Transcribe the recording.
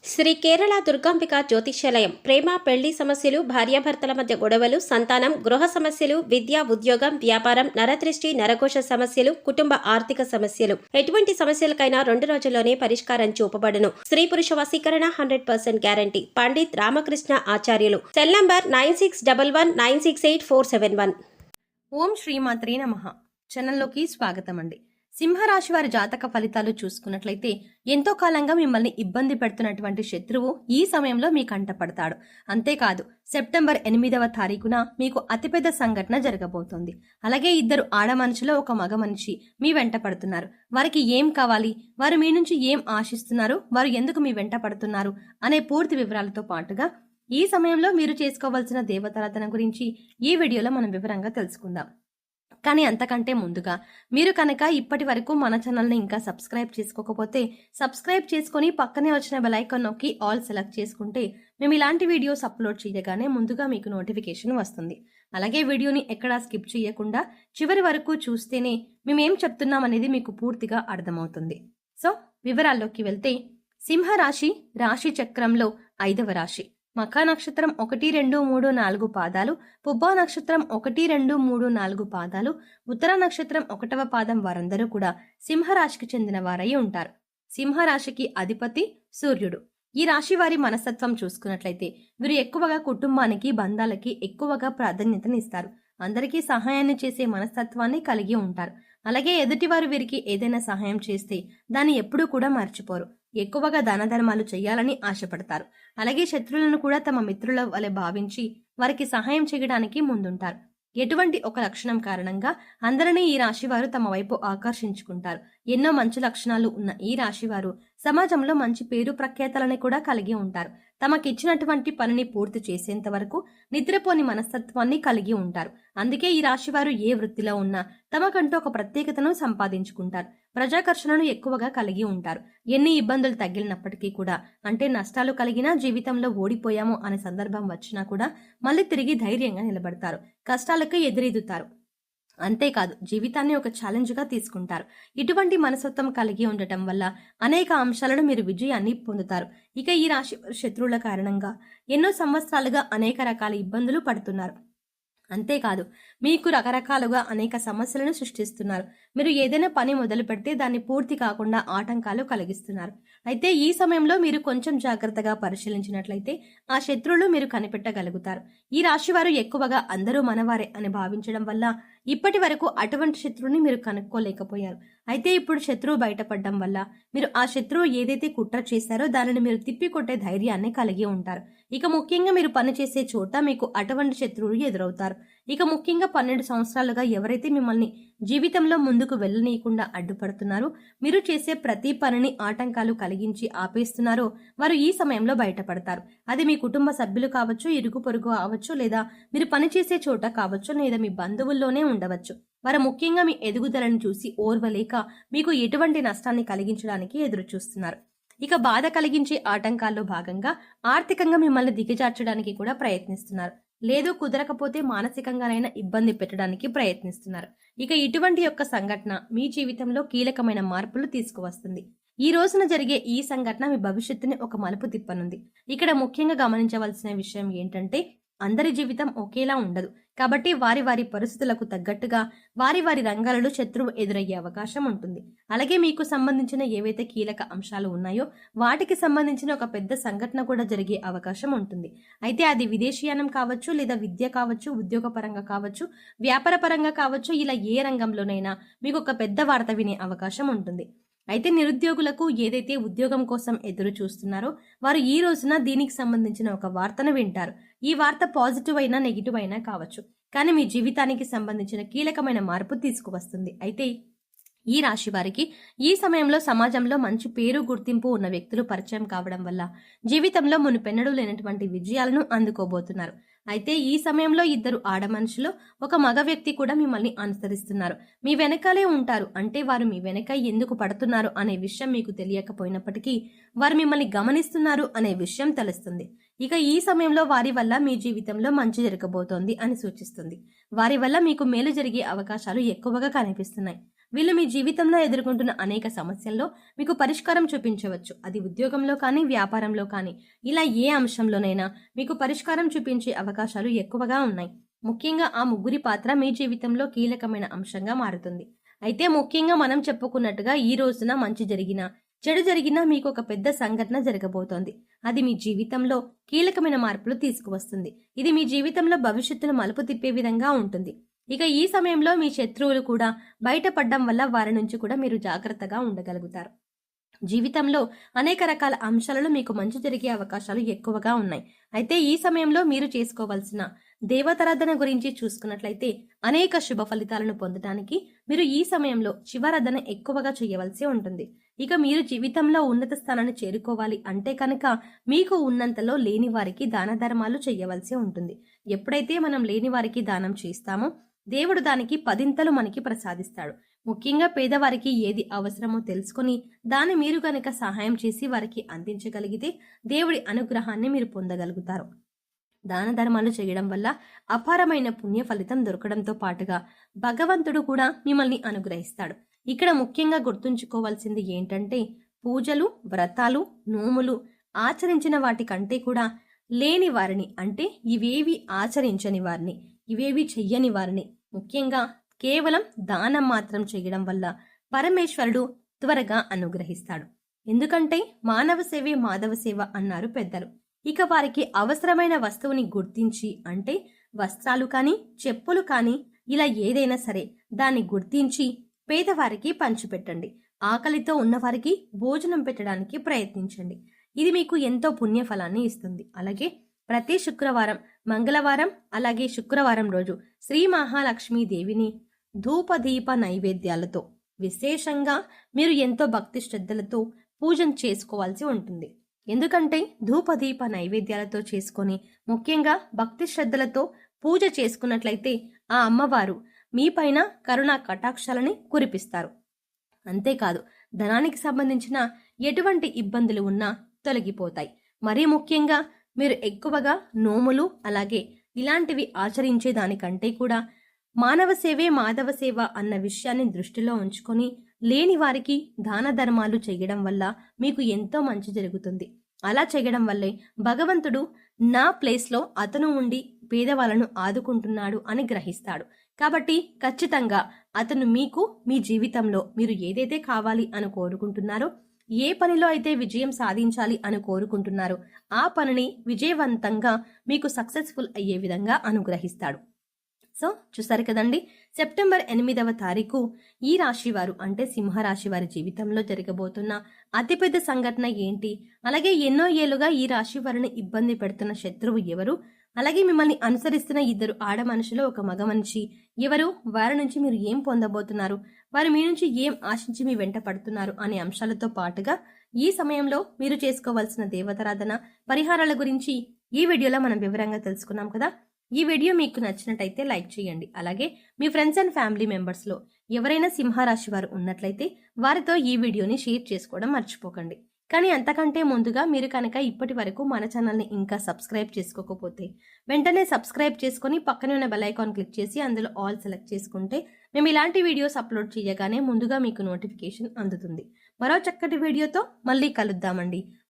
శ్రీ కేరళ దుర్గాంబిక జ్యోతిష్యాలయం ప్రేమ పెళ్లి సమస్యలు, భార్యాభర్తల మధ్య గొడవలు, సంతానం, గృహ సమస్యలు, విద్య, ఉద్యోగం, వ్యాపారం, నరదృష్టి, నరకోశ సమస్యలు, కుటుంబ ఆర్థిక సమస్యలు, ఎటువంటి సమస్యలకైనా 2 రోజుల్లోనే పరిష్కారం చూపబడును. స్త్రీ పురుష వశీకరణ 100% గ్యారంటీ. పండిత్ రామకృష్ణ ఆచార్యులు. Cell number 9611968471. ఓం శ్రీమాత్రే నమః. ఛానల్లోకి స్వాగతం అండి. సింహరాశి వారి జాతక ఫలితాలు చూసుకున్నట్లయితే ఎంతో కాలంగా మిమ్మల్ని ఇబ్బంది పెడుతున్నటువంటి శత్రువు ఈ సమయంలో మీ కంటపడతాడు. అంతేకాదు సెప్టెంబర్ 8వ తారీఖున మీకు అతిపెద్ద సంఘటన జరగబోతోంది. అలాగే 2 ఆడ మనుషులు, ఒక మగ మనిషి మీ వెంట పడుతున్నారు. వారికి ఏం కావాలి, వారు మీ నుంచి ఏం ఆశిస్తున్నారు, వారు ఎందుకు మీ వెంట పడుతున్నారు అనే పూర్తి వివరాలతో పాటుగా ఈ సమయంలో మీరు చేసుకోవాల్సిన దేవతారాధన గురించి ఈ వీడియోలో మనం వివరంగా తెలుసుకుందాం. కానీ అంతకంటే ముందుగా మీరు కనుక ఇప్పటి వరకు మన ఛానల్ని ఇంకా సబ్స్క్రైబ్ చేసుకోకపోతే సబ్స్క్రైబ్ చేసుకొని పక్కనే వచ్చిన బెల్ ఐకాన్ నొక్కి ఆల్ సెలెక్ట్ చేసుకుంటే మేము ఇలాంటి వీడియోస్ అప్లోడ్ చేయగానే ముందుగా మీకు నోటిఫికేషన్ వస్తుంది. అలాగే వీడియోని ఎక్కడా స్కిప్ చేయకుండా చివరి వరకు చూస్తేనే మేమేం చెప్తున్నాం అనేది మీకు పూర్తిగా అర్థమవుతుంది. సో వివరాల్లోకి వెళ్తే సింహరాశి రాశి చక్రంలో 5వ రాశి. మఖా నక్షత్రం 1, 2, 3, 4 పాదాలు, పుబ్బా నక్షత్రం 1, 2, 3, 4 పాదాలు, ఉత్తర నక్షత్రం 1వ పాదం వారందరూ కూడా సింహరాశికి చెందిన వారై ఉంటారు. సింహరాశికి అధిపతి సూర్యుడు. ఈ రాశి వారి మనస్తత్వం చూసుకున్నట్లయితే వీరు ఎక్కువగా కుటుంబానికి, బంధాలకి ఎక్కువగా ప్రాధాన్యతనిస్తారు. అందరికీ సహాయాన్ని చేసే మనస్తత్వాన్ని కలిగి ఉంటారు. అలాగే ఎదుటివారు వీరికి ఏదైనా సహాయం చేస్తే దాన్ని ఎప్పుడూ కూడా మర్చిపోరు. ఎక్కువగా దాన ధర్మాలు చేయాలని ఆశపడతారు. అలాగే శత్రువులను కూడా తమ మిత్రుల వలె భావించి వారికి సహాయం చేయడానికి ముందుంటారు. ఎటువంటి ఒక లక్షణం కారణంగా అందరినీ ఈ రాశివారు తమ వైపు ఆకర్షించుకుంటారు. ఎన్నో మంచి లక్షణాలు ఉన్న ఈ రాశివారు సమాజంలో మంచి పేరు ప్రఖ్యాతలని కూడా కలిగి ఉంటారు. తమకిచ్చినటువంటి పనిని పూర్తి చేసేంత వరకు నిద్రపోని మనస్తత్వాన్ని కలిగి ఉంటారు. అందుకే ఈ రాశివారు ఏ వృత్తిలో ఉన్నా తమకంటూ ఒక ప్రత్యేకతను సంపాదించుకుంటారు. ప్రజాకర్షణను ఎక్కువగా కలిగి ఉంటారు. ఎన్ని ఇబ్బందులు తగిలినప్పటికీ కూడా, అంటే నష్టాలు కలిగినా, జీవితంలో ఓడిపోయాము అనే సందర్భం వచ్చినా కూడా మళ్ళీ తిరిగి ధైర్యంగా నిలబడతారు. కష్టాలకు ఎదురెదుతారు. అంతేకాదు జీవితాన్ని ఒక ఛాలెంజ్ గా తీసుకుంటారు. ఇటువంటి మనస్తత్వం కలిగి ఉండటం వల్ల అనేక అంశాలను మీరు విజయాన్ని పొందుతారు. ఇక ఈ రాశి శత్రువుల కారణంగా ఎన్నో సంవత్సరాలుగా అనేక రకాల ఇబ్బందులు పడుతున్నారు. అంతేకాదు మీకు రకరకాలుగా అనేక సమస్యలను సృష్టిస్తున్నారు. మీరు ఏదైనా పని మొదలు పెడితే దాన్ని పూర్తి కాకుండా ఆటంకాలు కలిగిస్తున్నారు. అయితే ఈ సమయంలో మీరు కొంచెం జాగ్రత్తగా పరిశీలించినట్లయితే ఆ శత్రువులు మీరు కనిపెట్టగలుగుతారు. ఈ రాశి వారు ఎక్కువగా అందరూ మనవారే అని భావించడం వల్ల ఇప్పటి వరకు అటువంటి శత్రువుని మీరు కనుక్కోలేకపోయారు. అయితే ఇప్పుడు శత్రువు బయటపడడం వల్ల మీరు ఆ శత్రువు ఏదైతే కుట్ర చేశారో దానిని మీరు తిప్పికొట్టే ధైర్యాన్ని కలిగి ఉంటారు. ఇక ముఖ్యంగా మీరు పనిచేసే చోట మీకు అటువంటి శత్రువులు ఎదురవుతారు. ఇక ముఖ్యంగా 12 సంవత్సరాలుగా ఎవరైతే మిమ్మల్ని జీవితంలో ముందుకు వెళ్ళనీయకుండా అడ్డుపడుతున్నారో, మీరు చేసే ప్రతి పనిని ఆటంకాలు కలిగించి ఆపేస్తున్నారో వారు ఈ సమయంలో బయటపడతారు. అది మీ కుటుంబ సభ్యులు కావచ్చు, ఇరుగు పొరుగు కావచ్చు, లేదా మీరు పనిచేసే చోట కావచ్చు, లేదా మీ బంధువుల్లోనే ఉండవచ్చు. వారు ముఖ్యంగా మీ ఎదుగుదలను చూసి ఓర్వలేక మీకు ఎటువంటి నష్టాన్ని కలిగించడానికి ఎదురు చూస్తున్నారు. ఇక బాధ కలిగించే ఆటంకాల్లో భాగంగా ఆర్థికంగా మిమ్మల్ని దిగజార్చడానికి కూడా ప్రయత్నిస్తున్నారు. లేదు కుదరకపోతే మానసికంగానైనా ఇబ్బంది పెట్టడానికి ప్రయత్నిస్తున్నారు. ఇక ఇటువంటి యొక్క సంఘటన మీ జీవితంలో కీలకమైన మార్పులు తీసుకువస్తుంది. ఈ రోజున జరిగే ఈ సంఘటన మీ భవిష్యత్తుని ఒక మలుపు తిప్పనుంది. ఇక్కడ ముఖ్యంగా గమనించవలసిన విషయం ఏంటంటే అందరి జీవితం ఒకేలా ఉండదు. కాబట్టి వారి వారి పరిస్థితులకు తగ్గట్టుగా వారి వారి రంగాలలో శత్రువు ఎదురయ్యే అవకాశం ఉంటుంది. అలాగే మీకు సంబంధించిన ఏవైతే కీలక అంశాలు ఉన్నాయో వాటికి సంబంధించిన ఒక పెద్ద సంఘటన కూడా జరిగే అవకాశం ఉంటుంది. అయితే అది విదేశీయానం కావచ్చు, లేదా విద్య కావచ్చు, ఉద్యోగ పరంగా కావచ్చు, వ్యాపార పరంగా కావచ్చు, ఇలా ఏ రంగంలోనైనా మీకు ఒక పెద్ద వార్త వినే అవకాశం ఉంటుంది. అయితే నిరుద్యోగులకు ఏదైతే ఉద్యోగం కోసం ఎదురు చూస్తున్నారో వారు ఈ రోజున దీనికి సంబంధించిన ఒక వార్తను వింటారు. ఈ వార్త పాజిటివ్ అయినా నెగిటివ్ అయినా కావచ్చు, కానీ మీ జీవితానికి సంబంధించిన కీలకమైన మార్పు తీసుకువస్తుంది. అయితే ఈ రాశి వారికి ఈ సమయంలో సమాజంలో మంచి పేరు గుర్తింపు ఉన్న వ్యక్తులు పరిచయం కావడం వల్ల జీవితంలో మునుపెన్నడూ లేనటువంటి విజయాలను అందుకోబోతున్నారు. అయితే ఈ సమయంలో 2 ఆడ మనుషులు, ఒక మగ వ్యక్తి కూడా మిమ్మల్ని అనుసరిస్తున్నారు. మీ వెనకాలే ఉంటారు. అంటే వారు మీ వెనక ఎందుకు పడుతున్నారు అనే విషయం మీకు తెలియకపోయినప్పటికీ వారు మిమ్మల్ని గమనిస్తున్నారు అనే విషయం తెలుస్తుంది. ఇక ఈ సమయంలో వారి వల్ల మీ జీవితంలో మంచి జరగబోతోంది అని సూచిస్తుంది. వారి వల్ల మీకు మేలు జరిగే అవకాశాలు ఎక్కువగా కనిపిస్తున్నాయి. వీళ్ళు మీ జీవితంలో ఎదుర్కొంటున్న అనేక సమస్యల్లో మీకు పరిష్కారం చూపించవచ్చు. అది ఉద్యోగంలో కానీ, వ్యాపారంలో కానీ, ఇలా ఏ అంశంలోనైనా మీకు పరిష్కారం చూపించే అవకాశాలు ఎక్కువగా ఉన్నాయి. ముఖ్యంగా ఆ ముగ్గురి పాత్ర మీ జీవితంలో కీలకమైన అంశంగా మారుతుంది. అయితే ముఖ్యంగా మనం చెప్పుకున్నట్టుగా ఈ రోజున మంచి జరిగినా, చెడు జరిగినా మీకు ఒక పెద్ద సంఘటన జరగబోతోంది. అది మీ జీవితంలో కీలకమైన మార్పులు తీసుకువస్తుంది. ఇది మీ జీవితంలో భవిష్యత్తును మలుపు తిప్పే విధంగా ఉంటుంది. ఇక ఈ సమయంలో మీ శత్రువులు కూడా బయటపడడం వల్ల వారి నుంచి కూడా మీరు జాగ్రత్తగా ఉండగలుగుతారు. జీవితంలో అనేక రకాల అంశాలలో మీకు మంచి జరిగే అవకాశాలు ఎక్కువగా ఉన్నాయి. అయితే ఈ సమయంలో మీరు చేసుకోవాల్సిన దేవతారాధన గురించి చూసుకున్నట్లయితే అనేక శుభ ఫలితాలను పొందడానికి మీరు ఈ సమయంలో శివారాధన ఎక్కువగా చేయవలసి ఉంటుంది. ఇక మీరు జీవితంలో ఉన్నత స్థానాన్ని చేరుకోవాలి అంటే కనుక మీకు ఉన్నంతలో లేని వారికి దాన ధర్మాలు చేయవలసి ఉంటుంది. ఎప్పుడైతే మనం లేని వారికి దానం చేస్తామో దేవుడు దానికి 10 మనకి ప్రసాదిస్తాడు. ముఖ్యంగా పేదవారికి ఏది అవసరమో తెలుసుకొని దాన్ని మీరు గనక సహాయం చేసి వారికి అందించగలిగితే దేవుడి అనుగ్రహాన్ని మీరు పొందగలుగుతారు. దాన ధర్మాలు చేయడం వల్ల అపారమైన పుణ్య ఫలితం దొరకడంతో పాటుగా భగవంతుడు కూడా మిమ్మల్ని అనుగ్రహిస్తాడు. ఇక్కడ ముఖ్యంగా గుర్తుంచుకోవాల్సింది ఏంటంటే పూజలు, వ్రతాలు, నోములు ఆచరించిన వాటి కంటే కూడా లేని వారిని, అంటే ఇవేవి ఆచరించని వారిని, ఇవేవి చెయ్యని వారిని, ముఖ్యంగా కేవలం దానం మాత్రం చేయడం వల్ల పరమేశ్వరుడు త్వరగా అనుగ్రహిస్తాడు. ఎందుకంటే మానవ సేవే మాధవ సేవ అన్నారు పెద్దలు. ఇక వారికి అవసరమైన వస్తువుని గుర్తించి, అంటే వస్త్రాలు కానీ, చెప్పులు కానీ, ఇలా ఏదైనా సరే దాన్ని గుర్తించి పేదవారికి పంచిపెట్టండి. ఆకలితో ఉన్నవారికి భోజనం పెట్టడానికి ప్రయత్నించండి. ఇది మీకు ఎంతో పుణ్యఫలాన్ని ఇస్తుంది. అలాగే ప్రతి శుక్రవారం, మంగళవారం, అలాగే శుక్రవారం రోజు శ్రీ మహాలక్ష్మీ దేవిని ధూపదీప నైవేద్యాలతో విశేషంగా మీరు ఎంతో భక్తి శ్రద్ధలతో పూజను చేసుకోవాల్సి ఉంటుంది. ఎందుకంటే ధూపదీప నైవేద్యాలతో చేసుకొని ముఖ్యంగా భక్తి శ్రద్ధలతో పూజ చేసుకున్నట్లయితే ఆ అమ్మవారు మీపైన కరుణా కటాక్షాలని కురిపిస్తారు. అంతేకాదు ధనానికి సంబంధించిన ఎటువంటి ఇబ్బందులు ఉన్నా తొలగిపోతాయి. మరీ ముఖ్యంగా మీరు ఎక్కువగా నోములు అలాగే ఇలాంటివి ఆచరించే దానికంటే కూడా మానవ సేవే మాధవ సేవ అన్న విషయాన్ని దృష్టిలో ఉంచుకొని లేని వారికి దాన ధర్మాలు చేయడం వల్ల మీకు ఎంతో మంచి జరుగుతుంది. అలా చేయడం వల్లే భగవంతుడు నా ప్లేస్లో అతను ఉండి పేదవాళ్ళను ఆదుకుంటున్నాడు అని గ్రహిస్తాడు. కాబట్టి ఖచ్చితంగా అతను మీకు మీ జీవితంలో మీరు ఏదైతే కావాలి అని కోరుకుంటున్నారో, ఏ పనిలో అయితే విజయం సాధించాలి అని కోరుకుంటున్నారో ఆ పనిని విజయవంతంగా మీకు సక్సెస్ఫుల్ అయ్యే విధంగా అనుగ్రహిస్తాడు. సో చూసారు కదండి, సెప్టెంబర్ 8వ తారీఖు ఈ రాశి వారు అంటే సింహరాశి వారి జీవితంలో జరగబోతున్న అతిపెద్ద సంఘటన ఏంటి, అలాగే ఎన్నో ఏళ్లుగా ఈ రాశి వారిని ఇబ్బంది పెడుతున్న శత్రువు ఎవరు, అలాగే మిమ్మల్ని అనుసరిస్తున్న 2 ఆడ మనుషులు, 1 మగ మనిషి ఎవరు, వారి నుంచి మీరు ఏం పొందబోతున్నారు, వారు మీ నుంచి ఏం ఆశించి మీ వెంట పడుతున్నారు అనే అంశాలతో పాటుగా ఈ సమయంలో మీరు చేసుకోవాల్సిన దేవతారాధన పరిహారాల గురించి ఈ వీడియోలో మనం వివరంగా తెలుసుకున్నాం కదా. ఈ వీడియో మీకు నచ్చినట్టయితే లైక్ చేయండి. అలాగే మీ ఫ్రెండ్స్ అండ్ ఫ్యామిలీ మెంబర్స్లో ఎవరైనా సింహరాశి వారు ఉన్నట్లయితే వారితో ఈ వీడియోని షేర్ చేసుకోవడం మర్చిపోకండి. కానీ అంతకంటే ముందుగా మీరు కనుక ఇప్పటి వరకు మన ఛానల్ని ఇంకా సబ్స్క్రైబ్ చేసుకోకపోతే వెంటనే సబ్స్క్రైబ్ చేసుకొని పక్కనే ఉన్న బెల్ ఐకాన్ క్లిక్ చేసి అందులో ఆల్ సెలెక్ట్ చేసుకుంటే మేము ఇలాంటి వీడియోస్ అప్లోడ్ చేయగానే ముందుగా మీకు నోటిఫికేషన్ అందుతుంది. మరో చక్కటి వీడియోతో మళ్ళీ కలుద్దామండి.